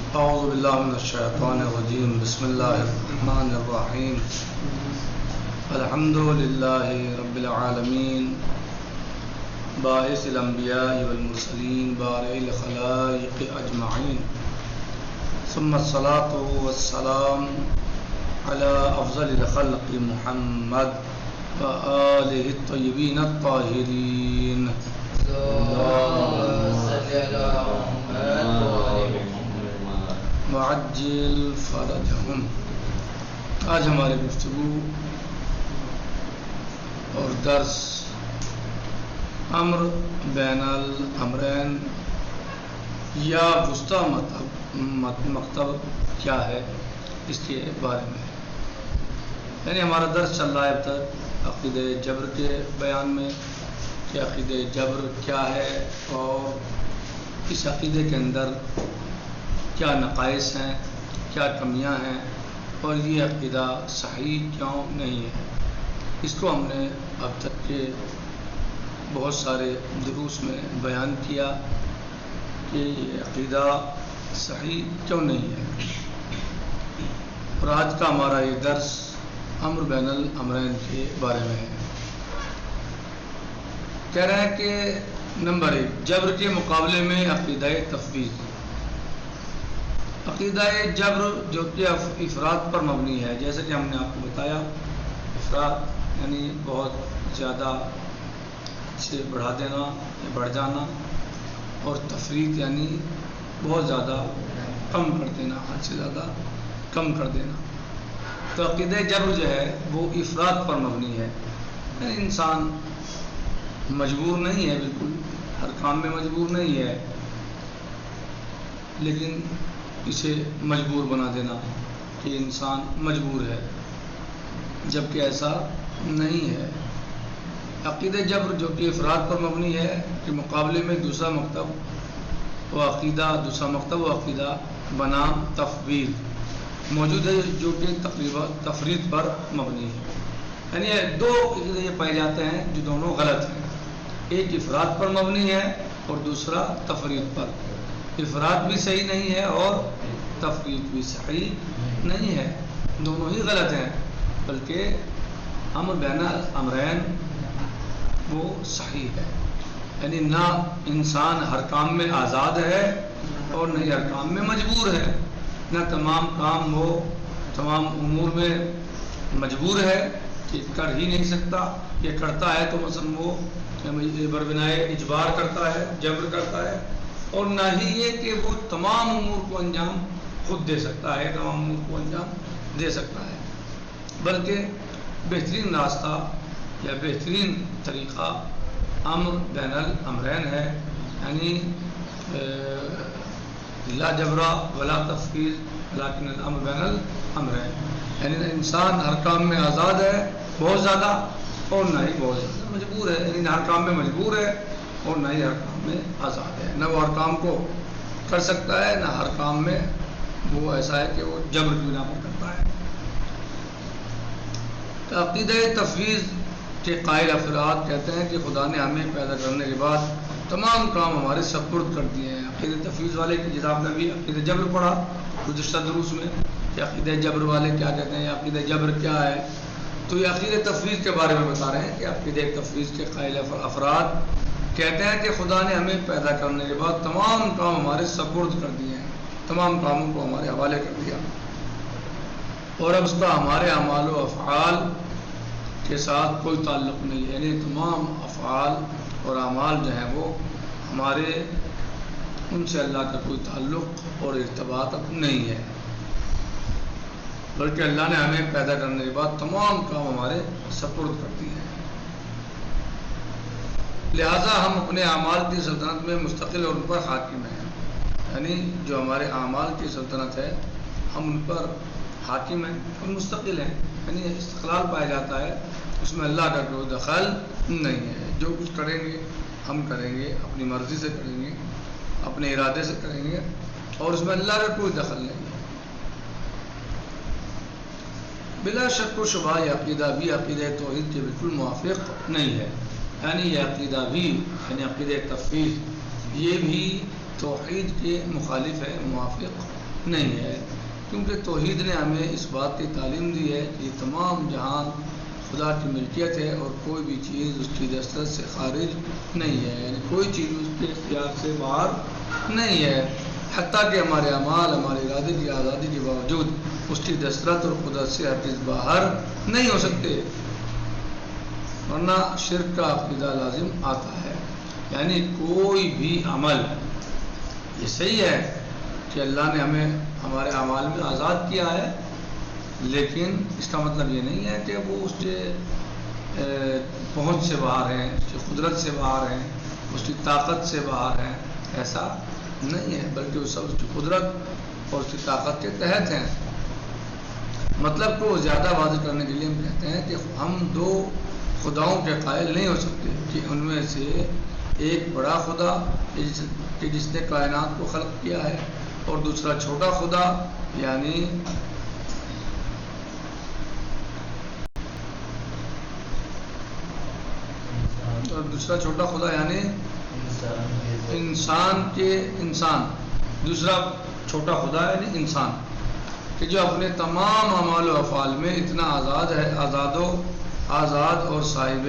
اعوذ باللہ من الشیطان الرجیم بسم اللہ الرحمن الرحیم الحمد للہ رب العالمین باعث الانبیاء والمرسلین بارئ الخلائق اجمعین ثم الصلاة والسلام علی افضل الخلق محمد وآلہ الطیبین الطاہرین وعجل فرجہم۔ آج ہماری گفتگو اور درس امر بین الامرین یا وسطی مکتب کیا ہے اس کے بارے میں، یعنی ہمارا درس چل رہا ہے اب تک عقیدہ جبر کے بیان میں کہ عقیدہ جبر کیا ہے اور اس عقیدے کے اندر کیا نقائص ہیں، کیا کمیاں ہیں اور یہ عقیدہ صحیح کیوں نہیں ہے۔ اس کو ہم نے اب تک کے بہت سارے دروس میں بیان کیا کہ یہ عقیدہ صحیح کیوں نہیں ہے، اور آج کا ہمارا یہ درس امر بین الامرین کے بارے میں ہے۔ کہہ رہے ہیں کہ نمبر 1، جبر کے مقابلے میں عقیدہ تفویض۔ عقیدہ جبر جو کہ افراد پر مبنی ہے، جیسے کہ ہم نے آپ کو بتایا، افراد یعنی بہت زیادہ سے بڑھا دینا یا بڑھ جانا، اور تفرید یعنی بہت زیادہ کم کر دینا، حد سے زیادہ کم کر دینا۔ تو عقیدہ جبر جو ہے وہ افراد پر مبنی ہے، یعنی انسان مجبور نہیں ہے، بالکل ہر کام میں مجبور نہیں ہے، لیکن اسے مجبور بنا دینا کہ انسان مجبور ہے، جبکہ ایسا نہیں ہے۔ عقیدہ جبر جو کہ افراد پر مبنی ہے کہ مقابلے میں دوسرا مکتب و عقیدہ بنام تفویض موجود ہے جو کہ تقریباً تفرید پر مبنی ہے، یعنی دو عقیدے یہ پائے جاتے ہیں جو دونوں غلط ہیں، ایک افراد پر مبنی ہے اور دوسرا تفرید پر۔ افراد بھی صحیح نہیں ہے اور تفرید بھی صحیح نہیں ہے، دونوں ہی غلط ہیں، بلکہ امر بین الامرین وہ صحیح ہے، یعنی نہ انسان ہر کام میں آزاد ہے اور نہ ہر کام میں مجبور ہے، نہ تمام کام وہ تمام امور میں مجبور ہے کہ کر ہی نہیں سکتا، یہ کرتا ہے تو مثلا وہ بربنائے اجبار کرتا ہے، جبر کرتا ہے، اور نہ ہی یہ کہ وہ تمام امور کو انجام خود دے سکتا ہے، تمام امور کو انجام دے سکتا ہے، بلکہ بہترین راستہ یا بہترین طریقہ امر بین الامرین ہے، یعنی لا جبر ولا تفویض لیکن الامر بین الامرین، یعنی انسان ہر کام میں آزاد ہے بہت زیادہ اور نہ ہی بہت زیادہ مجبور ہے، یعنی نہ ہر کام میں مجبور ہے اور نہ ہی ہر کام میں آزاد ہے، نہ وہ ہر کام کو کر سکتا ہے، نہ ہر کام میں وہ ایسا ہے کہ وہ جبر کی بنا پر کرتا ہے۔ عقیدہ تفویض کے قائل افراد کہتے ہیں کہ خدا نے ہمیں پیدا کرنے کے بعد تمام کام ہمارے سپرد کر دیے ہیں۔ عقیدہ تفویض والے کی جس آپ نے بھی عقیدہ جبر پڑھا گزشتہ دروس میں کہ عقیدہ جبر والے کیا کہتے ہیں، عقیدہ جبر کیا ہے، تو یہ عقیدہ تفویض کے بارے میں بتا رہے ہیں کہ عقیدہ تفویض کے قائل افراد کہتے ہیں کہ خدا نے ہمیں پیدا کرنے کے بعد تمام کام ہمارے سپرد کر دیے ہیں، تمام کاموں کو ہمارے حوالے کر دیا، اور اب اس کا ہمارے اعمال و افعال کے ساتھ کوئی تعلق نہیں ہے، یعنی تمام افعال اور اعمال جو ہیں وہ ہمارے ان سے اللہ کا کوئی تعلق اور ارتباط نہیں ہے، بلکہ اللہ نے ہمیں پیدا کرنے کے بعد تمام کام ہمارے سپرد کر دیے ہیں، لہٰذا ہم اپنے اعمال کی سلطنت میں مستقل اور ان پر حاکم ہیں، یعنی جو ہمارے اعمال کی سلطنت ہے ہم ان پر حاکم ہیں اور مستقل ہیں، یعنی استقلال پایا جاتا ہے، اس میں اللہ کا کوئی دخل نہیں ہے، جو کچھ کریں گے ہم کریں گے اپنی مرضی سے کریں گے، اپنے ارادے سے کریں گے، اور اس میں اللہ کا کوئی دخل نہیں ہے۔ بلا شک و شبہ یہ عقیدہ بھی عقیدہ توحید کے بالکل موافق نہیں ہے، یعنی یہ عقیدہ بھی عقیدہ تفویض یہ بھی توحید کے مخالف ہے، موافق نہیں ہے، کیونکہ توحید نے ہمیں اس بات کی تعلیم دی ہے کہ تمام جہان خدا کی ملکیت ہے اور کوئی بھی چیز اس کی دسترس سے خارج نہیں ہے، یعنی کوئی چیز اس کے اختیار سے باہر نہیں ہے، حتیٰ کہ ہمارے اعمال، ہمارے ارادے کی آزادی کے باوجود اس کی دسترس اور قدرت سے ہر چیز باہر نہیں ہو سکتے، ورنہ شرک کا عقیدہ لازم آتا ہے۔ یعنی کوئی بھی عمل، یہ صحیح ہے کہ اللہ نے ہمیں ہمارے اعمال میں آزاد کیا ہے، لیکن اس کا مطلب یہ نہیں ہے کہ وہ اس کے پہنچ سے باہر ہیں، اس کی قدرت سے باہر ہیں، اس کی طاقت سے باہر ہیں، ایسا نہیں ہے، بلکہ وہ سب اس کی قدرت اور اس کی طاقت کے تحت ہیں۔ مطلب کو زیادہ واضح کرنے کے لیے ہم کہتے ہیں کہ ہم دو خداؤں کے قائل نہیں ہو سکتے کہ ان میں سے ایک بڑا خدا کہ جس نے کائنات کو خلق کیا ہے، اور دوسرا چھوٹا خدا یعنی انسان، دوسرا چھوٹا خدا یعنی انسان، کہ جو اپنے تمام اعمال و افعال میں اتنا آزاد اور صاحب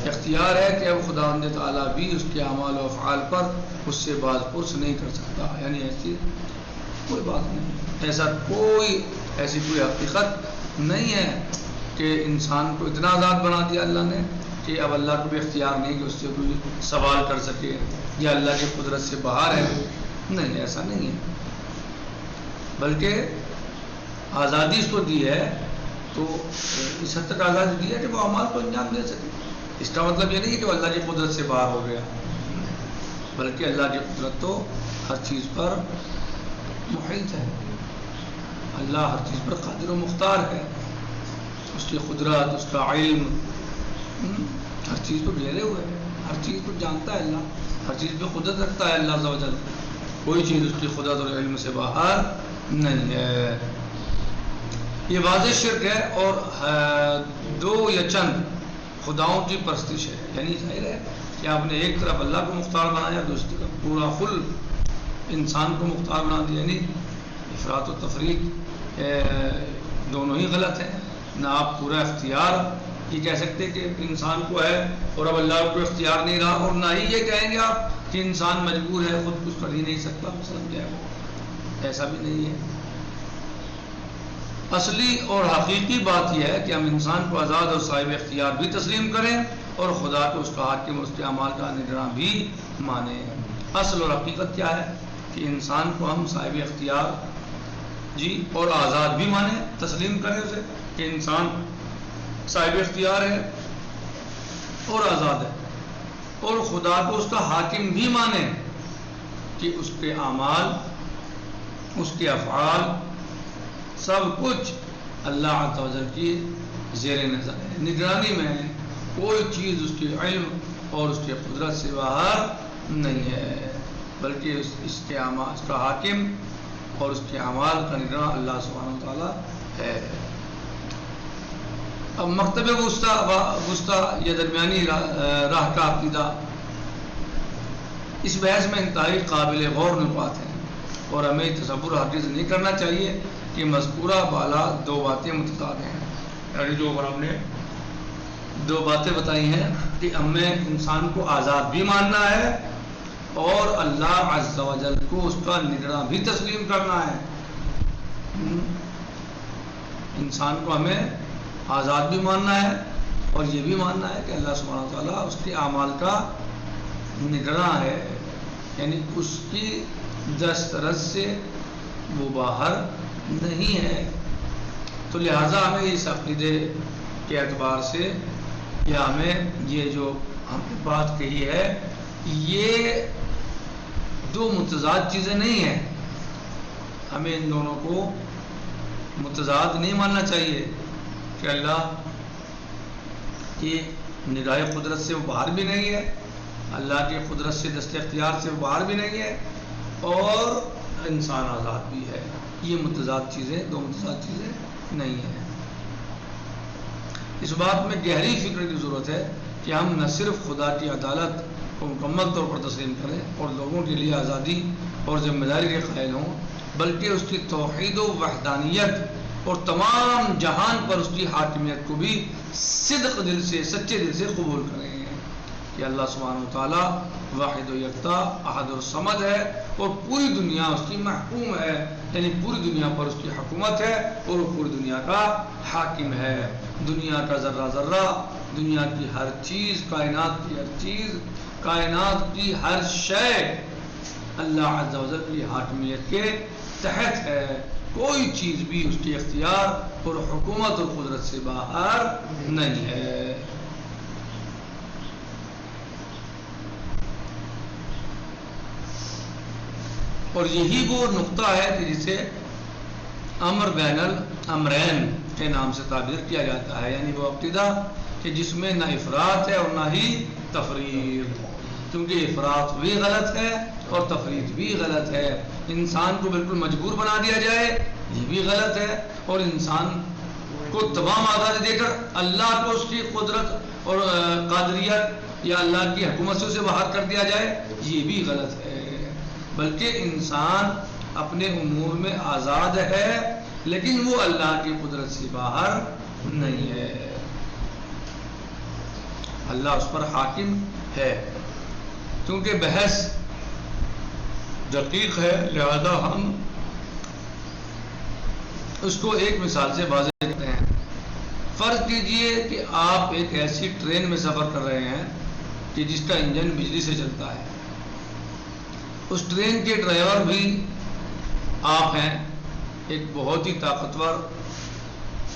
اختیار ہے کہ اب خداوند تعالیٰ بھی اس کے اعمال و افعال پر اس سے باز پرس نہیں کر سکتا، یعنی ایسی کوئی بات نہیں، ایسی کوئی حقیقت نہیں ہے کہ انسان کو اتنا آزاد بنا دیا اللہ نے کہ اب اللہ کو بھی اختیار نہیں کہ اس سے کوئی سوال کر سکے یا اللہ کی قدرت سے باہر ہے، نہیں، ایسا نہیں ہے، بلکہ آزادی اس کو دی ہے تو اس حد تک آزادی دی ہے کہ وہ اعمال کو انجام دے سکے۔ اس کا مطلب یہ نہیں کہ وہ اللہ کی قدرت سے باہر ہو گیا، بلکہ اللہ کی قدرت تو ہر چیز پر محیط ہے، اللہ ہر چیز پر قادر و مختار ہے، اس کی قدرت، اس کا علم ہر چیز کو گھیرے ہوئے ہے، ہر چیز کو جانتا ہے اللہ، ہر چیز پہ قدرت رکھتا ہے اللہ عز و جل، کوئی چیز اس کی قدرت اور علم سے باہر نہیں ہے۔ یہ واضح شرک ہے اور دو یا چند خداؤں کی پرستش ہے، یعنی ظاہر ہے کہ آپ نے ایک طرف اللہ کو مختار بنایا، دوسری طرف پورا فل انسان کو مختار بنا دیا، یعنی افراط و تفریط دونوں ہی غلط ہیں، نہ آپ پورا اختیار یہ کہہ سکتے کہ انسان کو ہے اور اب اللہ کو اختیار نہیں رہا، اور نہ ہی یہ کہیں گے آپ کہ انسان مجبور ہے، خود کچھ کر ہی نہیں سکتا، مثلا کیا ہے وہ، ایسا بھی نہیں ہے۔ اصلی اور حقیقی بات یہ ہے کہ ہم انسان کو آزاد اور صاحب اختیار بھی تسلیم کریں اور خدا کو اس کا حاکم، اس کے اعمال کا نگراں بھی مانیں۔ اصل اور حقیقت کیا ہے کہ انسان کو ہم صاحب اختیار اور آزاد بھی مانیں، تسلیم کریں اسے کہ انسان صاحب اختیار ہے اور آزاد ہے، اور خدا کو اس کا حاکم بھی مانیں کہ اس کے اعمال، اس کے افعال، سب کچھ اللہ عز و جل کی زیر نظر ہے، نگرانی میں ہے، کوئی چیز اس کے علم اور اس کے قدرت سے باہر نہیں ہے، بلکہ اس کے اعمال، اس کا حاکم اور اس کے اعمال کا نگراں اللہ سبحانہ و تعالیٰ ہے۔ اب مکتب وسطی یا درمیانی راہ کا عقیدہ اس بحث میں انتہائی قابل غور نکات ہیں، اور ہمیں تصور ہرگز نہیں کرنا چاہیے کہ مذکورہ بالا دو باتیں متضاد ہیں، یعنی جو ہم نے دو باتیں بتائی ہیں کہ ہمیں انسان کو آزاد بھی ماننا ہے اور اللہ عز و جل کو اس کا نگراں بھی تسلیم کرنا ہے۔ انسان کو ہمیں آزاد بھی ماننا ہے اور یہ بھی ماننا ہے کہ اللہ سبحانہ وتعالیٰ اس کے اعمال کا نگراں ہے، یعنی اس کی دسترس سے وہ باہر نہیں ہے۔ تو لہٰذا ہمیں اس عقیدے کے اعتبار سے یا ہمیں یہ جو ہم نے بات کہی ہے، یہ دو متضاد چیزیں نہیں ہیں، ہمیں ان دونوں کو متضاد نہیں ماننا چاہیے کہ اللہ کی نگاہ قدرت سے وہ باہر بھی نہیں ہے، اللہ کی قدرت سے دست اختیار سے وہ باہر بھی نہیں ہے، اور انسان آزاد بھی ہے، یہ متضاد چیزیں، دو متضاد چیزیں نہیں ہیں۔ اس بات میں گہری فکر کی ضرورت ہے کہ ہم نہ صرف خدا کی عدالت کو مکمل طور پر تسلیم کریں اور لوگوں کے لیے آزادی اور ذمہ داری کے قائل ہوں، بلکہ اس کی توحید و وحدانیت اور تمام جہان پر اس کی حاکمیت کو بھی صدق دل سے، سچے دل سے قبول کریں کہ اللہ سبحانہ و تعالیٰ واحد و یکتا احد الصمد ہے اور پوری دنیا اس کی محکوم ہے، یعنی پوری دنیا پر اس کی حکومت ہے اور وہ پوری دنیا کا حاکم ہے۔ دنیا کا ذرہ ذرہ، دنیا کی ہر چیز، کائنات کی ہر چیز، کائنات کی ہر شے اللہ عز و جل کی حاکمیت کے تحت ہے، کوئی چیز بھی اس کے اختیار اور حکومت اور قدرت سے باہر نہیں ہے۔ اور یہی وہ نقطہ ہے کہ جسے امر بین الامرین کے نام سے تعبیر کیا جاتا ہے، یعنی وہ عقیدہ کہ جس میں نہ افراط ہے اور نہ ہی تفریط، کیونکہ افراط بھی غلط ہے اور تفریط بھی غلط ہے۔ انسان کو بالکل مجبور بنا دیا جائے یہ بھی غلط ہے، اور انسان کو تمام آزادی دے کر اللہ کو اس کی قدرت اور قادریت یا اللہ کی حکومت سے اسے باہر کر دیا جائے یہ بھی غلط ہے۔ بلکہ انسان اپنے امور میں آزاد ہے لیکن وہ اللہ کی قدرت سے باہر نہیں ہے، اللہ اس پر حاکم ہے۔ کیونکہ بحث دقیق ہے لہذا ہم اس کو ایک مثال سے واضح کرتے ہیں۔ فرض کیجئے کہ آپ ایک ایسی ٹرین میں سفر کر رہے ہیں کہ جس کا انجن بجلی سے چلتا ہے، اس ٹرین کے ڈرائیور بھی آپ ہیں، ایک بہت ہی طاقتور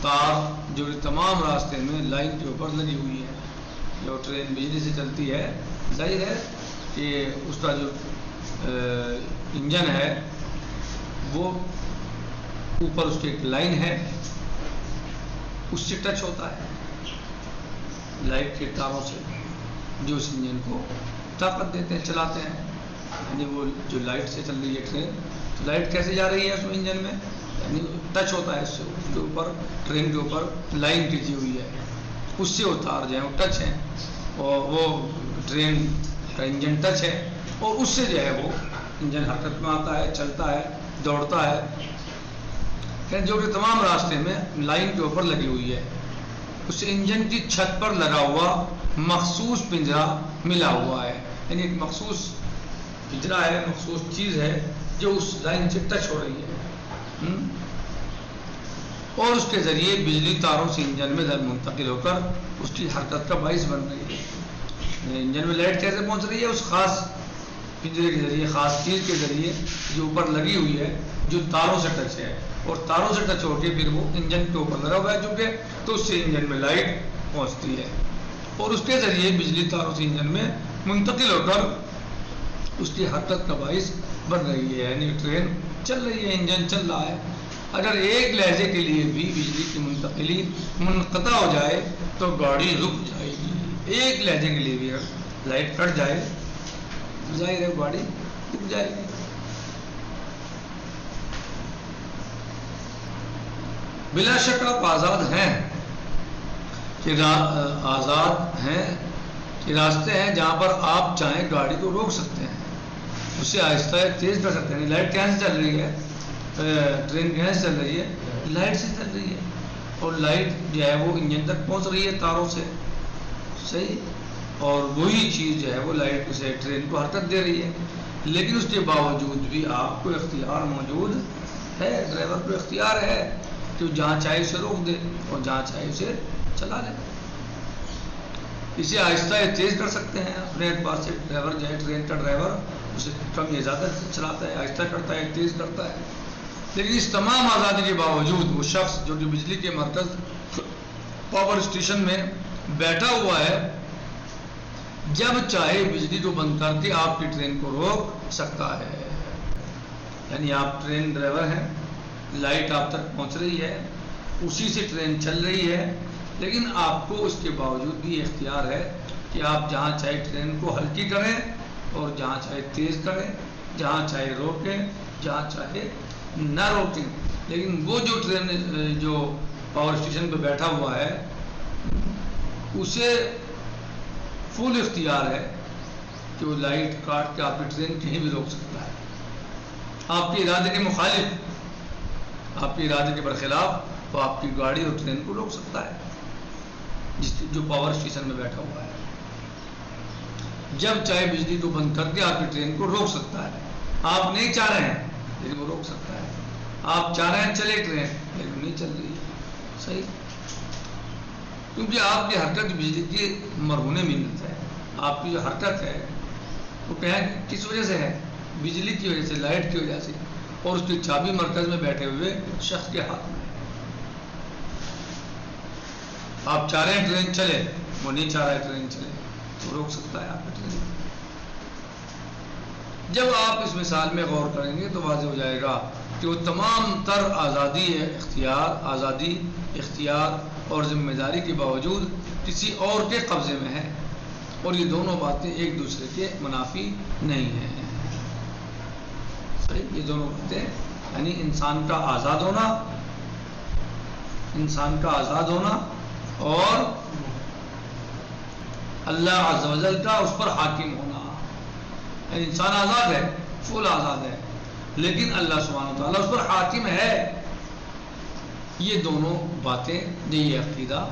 تار جو تمام راستے میں لائن کے اوپر لگی ہوئی ہے۔ جو ٹرین بجلی سے چلتی ہے ظاہر ہے کہ اس کا جو انجن ہے وہ اوپر اس کی ایک لائن ہے، اس سے ٹچ ہوتا ہے لائٹ کے تاروں سے جو اس انجن کو طاقت دیتے ہیں، چلاتے ہیں۔ یعنی وہ جو لائٹ سے چل رہی ہے ٹرین، تو لائٹ کیسے جا رہی ہے اس میں انجن میں، یعنی ٹچ ہوتا ہے اس سے، اس کے اوپر ٹرین کے اوپر لائن کھینچی ہوئی ہے، اس سے وہ تار جو ہے وہ ٹچ ہے اور وہ ٹرین کا انجن ٹچ ہے اور اس سے جو ہے وہ انجن حرکت میں آتا ہے، چلتا ہے، دوڑتا ہے، جو کہ تمام راستے میں لائن کے اوپر لگی ہوئی ہے۔ اس انجن کی چھت پر لگا ہوا مخصوص پنجرا ملا ہوا ہے، یعنی ایک مخصوص پنجرا ہے، مخصوص چیز ہے جو اس لائن سے ٹچ ہو رہی ہے اور اس کے ذریعے بجلی تاروں سے انجن میں منتقل ہو کر اس کی حرکت کا باعث بن رہی ہے۔ انجن میں لائٹ کیسے پہنچ رہی ہے؟ اس خاص پنجرے کے ذریعے، خاص چیز کے ذریعے جو اوپر لگی ہوئی ہے، جو تاروں سے ٹچ ہے، اور تاروں سے ٹچ ہو کے پھر وہ انجن کے اوپر لگا ہوا ہے چونکہ، تو اس سے انجن میں لائٹ پہنچتی ہے اور اس کے ذریعے بجلی تاروں سے انجن میں منتقل ہو کر اس کی حرکت کا باعث بن رہی ہے، یعنی ٹرین چل رہی ہے، انجن چل رہا ہے۔ اگر ایک لہجے کے لیے بھی بجلی کی منتقلی منقطع ہو جائے تو گاڑی رک جائے گی۔ ایک لہجے کے لیے بھی اگر لائٹ کٹ جائے ظاہر ہے گاڑی رک جائے گی۔ بلا شک آپ آزاد ہیں کہ راستے ہیں جہاں پر آپ چاہیں گاڑی کو روک سکتے ہیں، اسے آہستہ تیز کر سکتے ہیں۔ لائٹ کہاں سے چل رہی ہے؟ ٹرین کہاں سے چل رہی ہے؟ لائٹ سے چل رہی ہے، اور لائٹ جو ہے وہ انجن تک پہنچ رہی ہے تاروں سے، صحیح، اور وہی چیز جو ہے وہ لائٹ سے ٹرین کو حرکت دے رہی ہے۔ لیکن اس کے باوجود بھی آپ کو اختیار موجود ہے، ڈرائیور کو اختیار ہے کہ جہاں چاہے اسے روک دے اور جہاں چاہے اسے چلا لے۔ اسے آہستہ تیز کر سکتے ہیں اپنے اعتبار سے، ڈرائیور جو ہے ٹرین کا ڈرائیور اسے کم یا زیادہ چلاتا ہے، آہستہ کرتا ہے، تیز کرتا ہے۔ لیکن اس تمام آزادی کے باوجود وہ شخص جو کہ بجلی کے مرکز پاور اسٹیشن میں بیٹھا ہوا ہے، جب چاہے بجلی کو بند کر کے آپ کی ٹرین کو روک سکتا ہے۔ یعنی آپ ٹرین ڈرائیور ہیں، لائٹ آپ تک پہنچ رہی ہے، اسی سے ٹرین چل رہی ہے، لیکن آپ کو اس کے باوجود بھی اختیار ہے کہ آپ جہاں چاہے ٹرین کو ہلکی کریں اور جہاں چاہے تیز کریں، جہاں چاہے روکیں، جہاں چاہے نہ روکیں۔ لیکن وہ جو ٹرین جو پاور اسٹیشن پہ بیٹھا ہوا ہے اسے فل اختیار ہے کہ وہ لائٹ کاٹ کے آپ کی ٹرین کہیں بھی روک سکتا ہے، آپ کے ارادے کے مخالف، آپ کے ارادے کے برخلاف وہ آپ کی گاڑی اور ٹرین کو روک سکتا ہے جو پاور اسٹیشن میں بیٹھا ہوا ہے۔ جب چاہے بجلی کو بند کر کے آپ کی ٹرین کو روک سکتا ہے، آپ نہیں چاہ رہے ہیں لیکن وہ روک سکتا ہے، آپ چاہ رہے ہیں چلے ٹرین لیکن نہیں چل رہی ہے، صحیح، کیونکہ آپ کی حرکت بجلی کی مرہون منت ہے، آپ کی جو حرکت ہے وہ کس وجہ سے ہے؟ بجلی کی وجہ سے، لائٹ کی وجہ سے، اور اس کی چابی مرکز میں بیٹھے ہوئے شخص کے ہاتھ میں ہے۔ آپ چاہ رہے ہیں ٹرین چلے، وہ نہیں چاہ رہا ہے ٹرین چلے، تو روک سکتا ہے آپ کی ٹرین۔ جب آپ اس مثال میں غور کریں گے تو واضح ہو جائے گا کہ وہ تمام تر آزادی اختیار اور ذمہ داری کے باوجود کسی اور کے قبضے میں ہے، اور یہ دونوں باتیں ایک دوسرے کے منافی نہیں ہیں، صحیح، یہ دونوں باتیں یعنی انسان کا آزاد ہونا اور اللہ عز و جل کا اس پر حاکم ہونا، یعنی انسان آزاد ہے، فل آزاد ہے، لیکن اللہ سبحانہ وتعالیٰ اس پر حاکم ہے۔ یہ دونوں باتیں، یہ عقیدہ،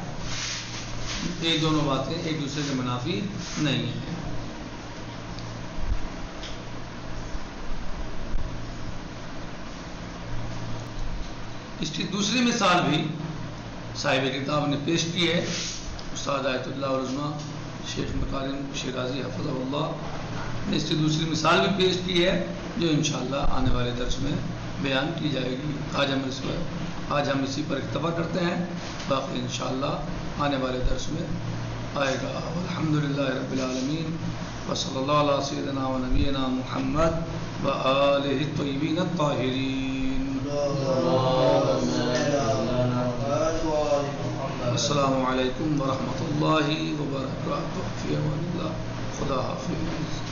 یہ دونوں باتیں ایک دوسرے کے منافی نہیں ہیں۔ اس کی دوسری مثال بھی صاحب کتاب نے پیش کی ہے، استاد آیت اللہ العظمہ شیخ مکارم شیرازی حفظہ اللہ نے اس کی دوسری مثال بھی پیش کی ہے، جو انشاءاللہ آنے والے درس میں بیان کی جائے گی۔ آج ہم اسی پر اکتفا کرتے ہیں، باقی انشاءاللہ آنے والے درس میں آئے گا۔ الحمدللہ رب العالمین، وصلی اللہ علی سیدنا و نبینا محمد و آلہ الطیبین الطاہرین۔ السلام علیکم ورحمۃ اللہ وبرکاتہ، فی امان اللہ، خدا حافظ۔